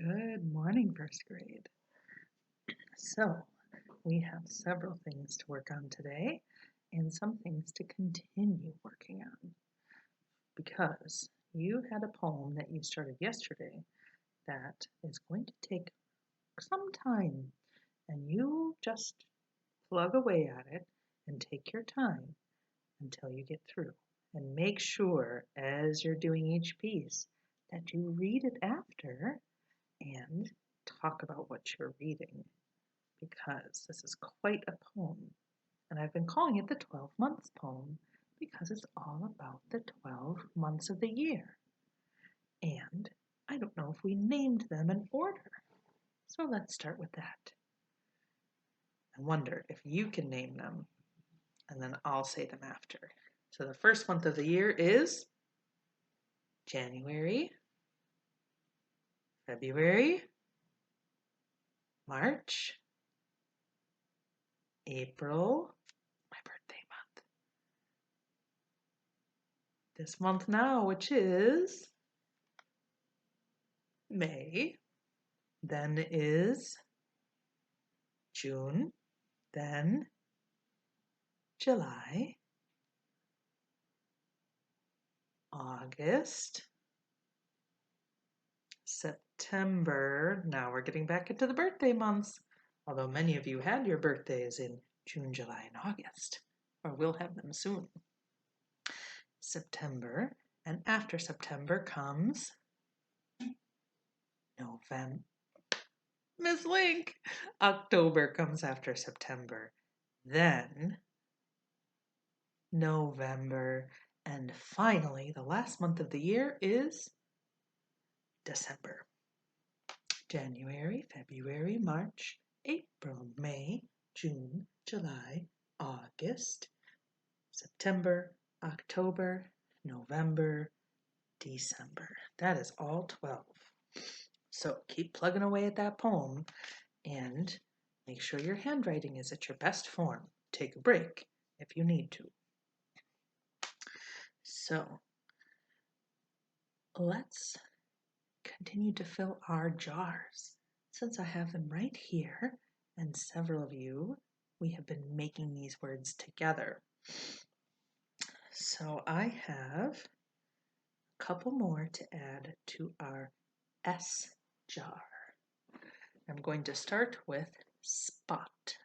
Good morning, first grade. So, we have several things to work on today and some things to continue working on because you had a poem that you started yesterday that is going to take some time, and you just plug away at it and take your time until you get through. And make sure as you're doing each piece that you read it after and talk about what you're reading, because this is quite a poem. And I've been calling it the 12 months poem because it's all about the 12 months of the year. And I don't know if we named them in order. So let's start with that. I wonder if you can name them, and then I'll say them after. So the first month of the year is January, February, March, April, my birthday month. This month now, which is May, then is June, then July, August, September. Now we're getting back into the birthday months, although many of you had your birthdays in June, July, and August, or will have them soon. September, and after September comes November. Miss Link! October comes after September, then November, and finally, the last month of the year is December. January, February, March, April, May, June, July, August, September, October, November, December. That is all 12. So keep plugging away at that poem and make sure your handwriting is at your best form. Take a break if you need to. So let's continue to fill our jars. Since I have them right here, and several of you, we have been making these words together. So I have a couple more to add to our S jar. I'm going to start with spot.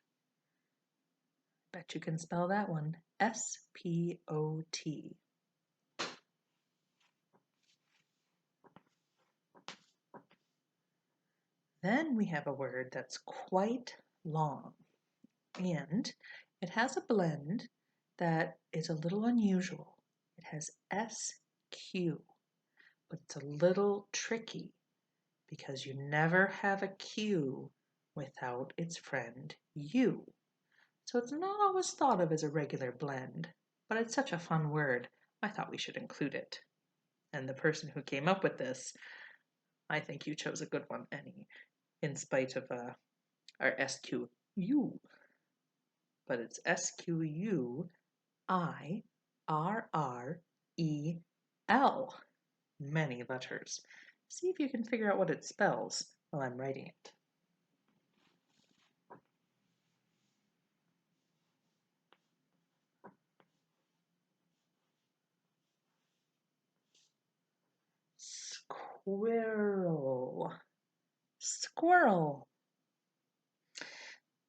Bet you can spell that one, S-P-O-T. Then we have a word that's quite long, and it has a blend that is a little unusual. It has SQ, but it's a little tricky because you never have a Q without its friend U. So it's not always thought of as a regular blend, but it's such a fun word, I thought we should include it. And the person who came up with this, I think you chose a good one, Annie, in spite of our SQU. But it's SQUIRREL. Many letters. See if you can figure out what it spells while I'm writing it. Squirrel. Squirrel.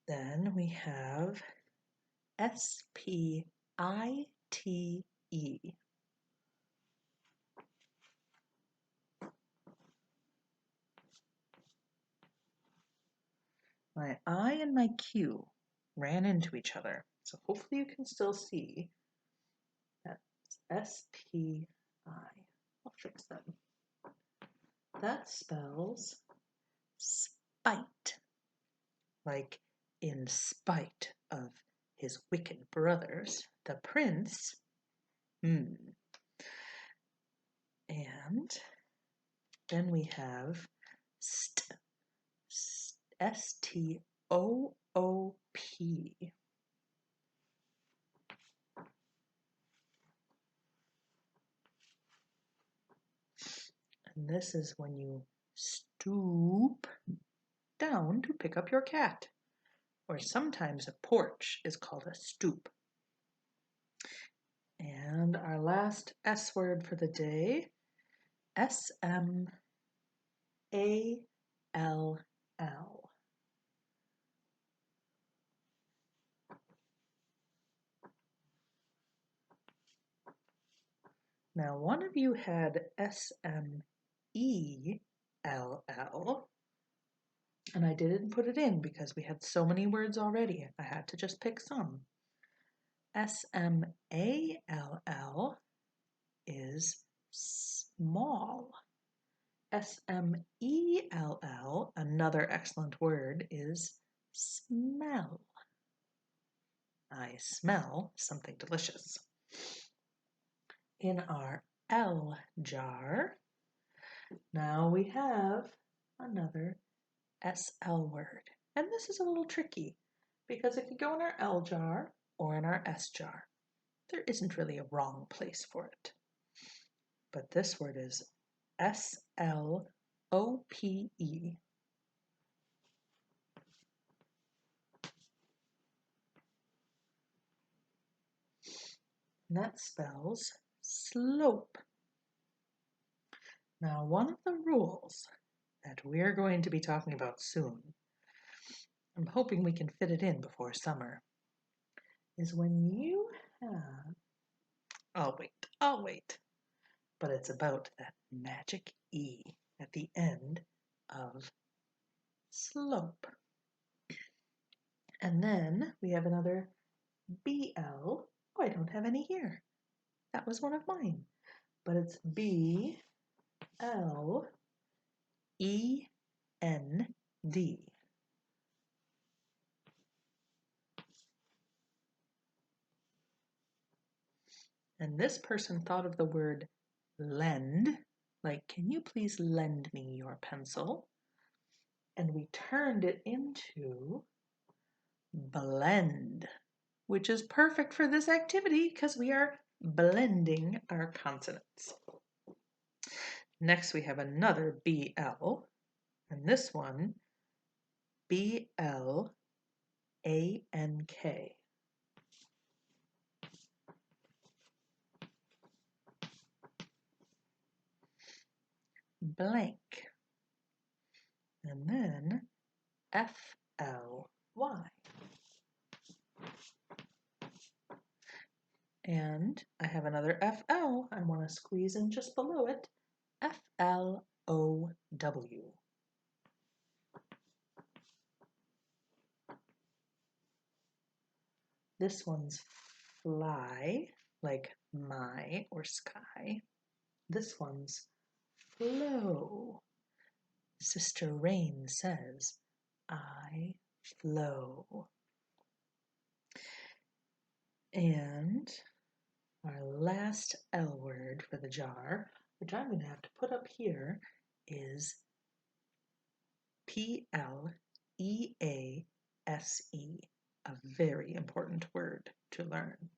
Then we have SPITE. My I and my Q ran into each other, so hopefully you can still see that's SPI. I'll fix them. That spells spite, like in spite of his wicked brothers, the prince. And then we have STOOP. And this is when you stoop down to pick up your cat. Or sometimes a porch is called a stoop. And our last S word for the day, S-M-A-L-L. Now, one of you had S-M-E-L-L, and I didn't put it in because we had so many words already. I had to just pick some. S-M-A-L-L is small. S-M-E-L-L, another excellent word, is smell. I smell something delicious. In our L jar, now we have another SL word. And this is a little tricky because it could go in our L jar or in our S jar. There isn't really a wrong place for it. But this word is S-L-O-P-E. And that spells slope. Now, one of the rules that we're going to be talking about soon, I'm hoping we can fit it in before summer, is when you have, I'll wait, but it's about that magic E at the end of slope. And then we have another BL. Oh, I don't have any here. That was one of mine. But it's BLEND. And this person thought of the word lend, like, can you please lend me your pencil? And we turned it into blend, which is perfect for this activity because we are blending our consonants. Next, we have another BL, and this one, BLANK. Blank. And then FLY. And I have another FL. I want to squeeze in just below it. FLOW. This one's fly, like my or sky. This one's flow. Sister Rain says, I flow. And our last L word for the jar, which I'm going to have to put up here, is PLEASE, a very important word to learn.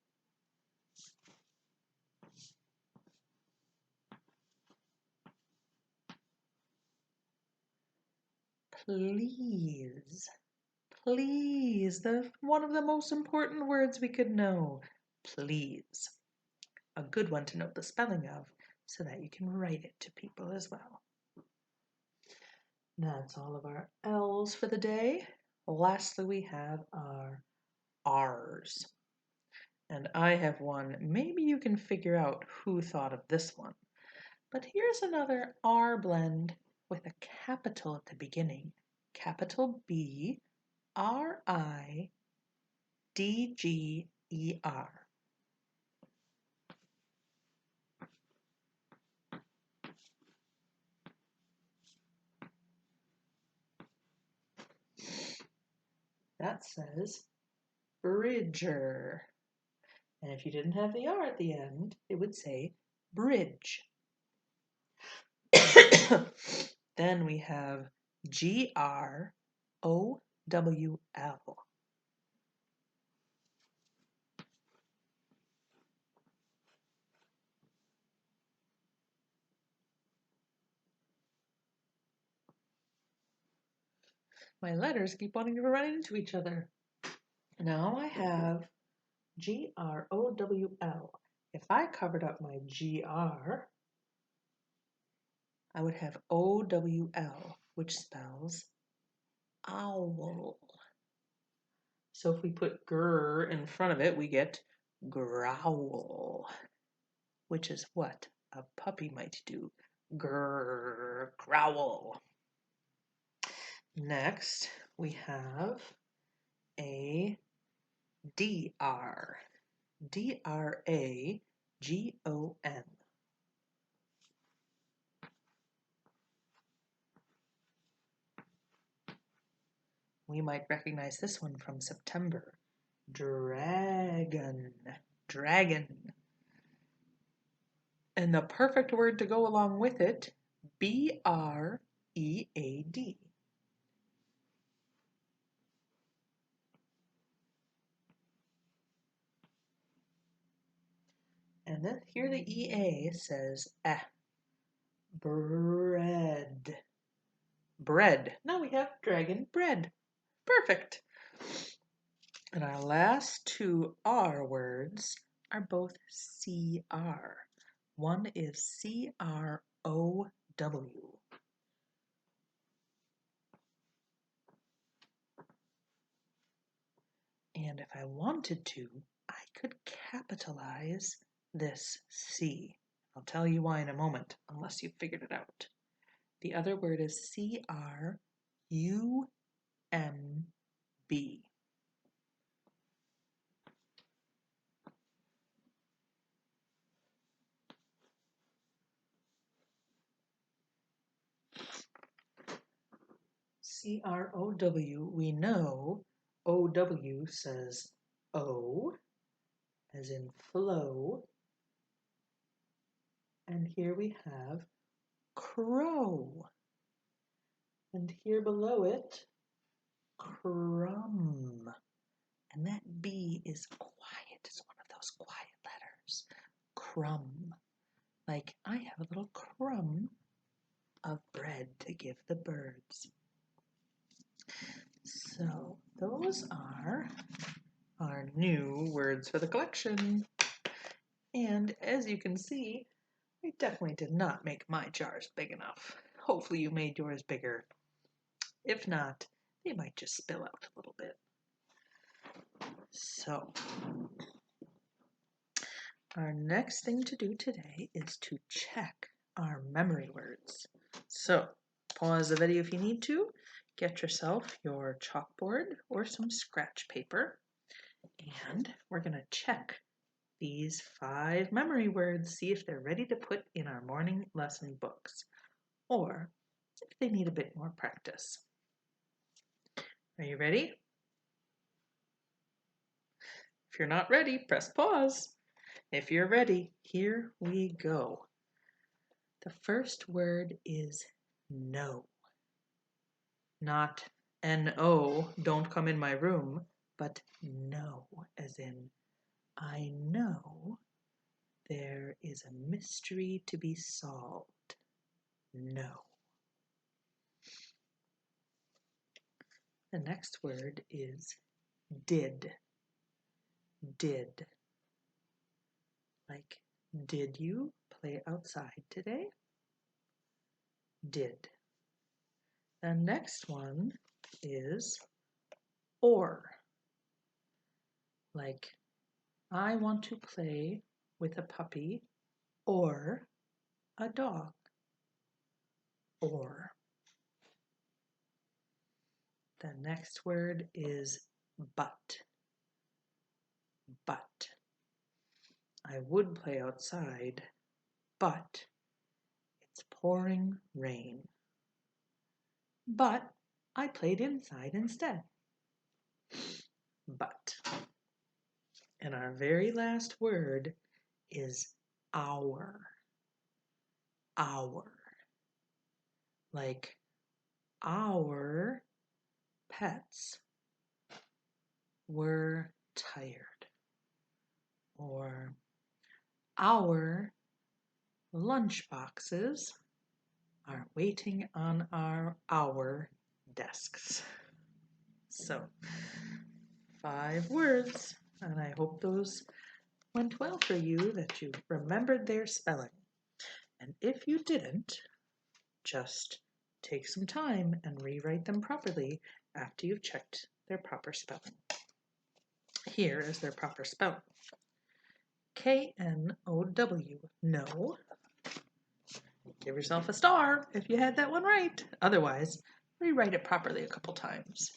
Please, please, one of the most important words we could know. Please. A good one to know the spelling of so that you can write it to people as well. That's all of our L's for the day. Lastly, we have our R's. And I have one. Maybe you can figure out who thought of this one. But here's another R blend with a capital at the beginning. Capital B, R-I-D-G-E-R. That says Bridger. And if you didn't have the R at the end, it would say bridge. Then we have G-R-O-W-L. My letters keep wanting to run into each other. Now I have GROWL. If I covered up my GR, I would have OWL, which spells owl. So if we put grr in front of it, we get growl, which is what a puppy might do. Grr, growl. Next, we have a DR. DRAGON. We might recognize this one from September. Dragon. Dragon. And the perfect word to go along with it, BREAD. And then here the EA says bread. Bread. Now we have dragon bread. Perfect. And our last two R words are both CR. One is CROW. And if I wanted to, I could capitalize this C. I'll tell you why in a moment, unless you've figured it out. The other word is CRUMB. CROW, we know OW says O, as in flow. And here we have crow. And here below it, crumb. And that B is quiet. It's one of those quiet letters. Crumb. Like I have a little crumb of bread to give the birds. So those are our new words for the collection. And as you can see, I definitely did not make my jars big enough. Hopefully you made yours bigger. If not, they might just spill out a little bit. So, our next thing to do today is to check our memory words. So, pause the video if you need to. Get yourself your chalkboard or some scratch paper. And we're going to check these 5 memory words, see if they're ready to put in our morning lesson books, or if they need a bit more practice. Are you ready? If you're not ready, press pause. If you're ready, here we go. The first word is no. Not N-O, don't come in my room, but no, as in I know there is a mystery to be solved. No. The next word is did. Did. Like, did you play outside today? Did. The next one is or. Like, I want to play with a puppy or a dog. Or. The next word is but. But. I would play outside, but it's pouring rain. But I played inside instead. But. And our very last word is our. Our. Like our pets were tired. Or our lunch boxes are waiting on our desks. So 5 words, and I hope those went well for you, that you remembered their spelling. And if you didn't, just take some time and rewrite them properly after you've checked their proper spelling. Here is their proper spelling. K-N-O-W, know. Give yourself a star if you had that one right. Otherwise, rewrite it properly a couple times.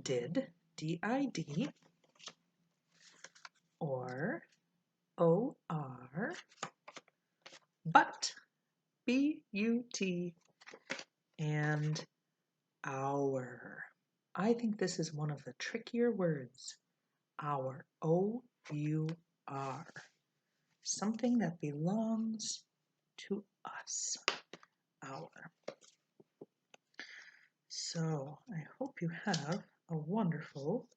Did, D-I-D, or, O-R, but, B-U-T, and our. I think this is one of the trickier words. Our, O-U-R. Something that belongs to us. Our. So I hope you have a wonderful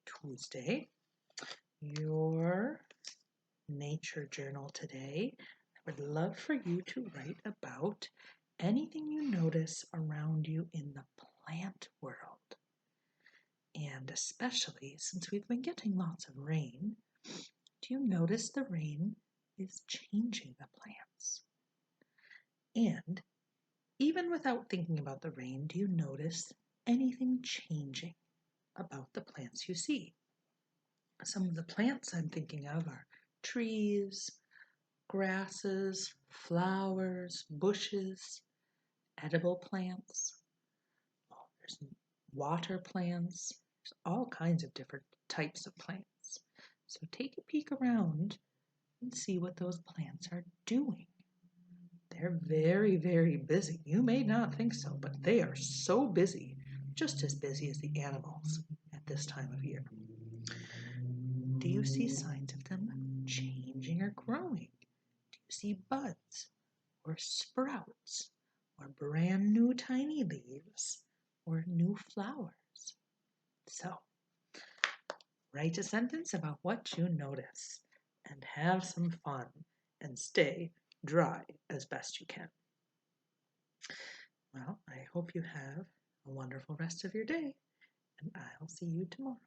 Tuesday. Your nature journal today. I would love for you to write about anything you notice around you in the plant world. And especially since we've been getting lots of rain, do you notice the rain is changing the plants? And even without thinking about the rain, do you notice anything changing about the plants you see? Some of the plants I'm thinking of are trees, grasses, flowers, bushes, edible plants. There's water plants. There's all kinds of different types of plants. So take a peek around and see what those plants are doing. They're very, very busy. You may not think so, but they are so busy, just as busy as the animals at this time of year. Do you see signs of them changing or growing? Do you see buds or sprouts or brand new tiny leaves or new flowers? So, write a sentence about what you notice and have some fun and stay dry as best you can. Well, I hope you have a wonderful rest of your day, and I'll see you tomorrow.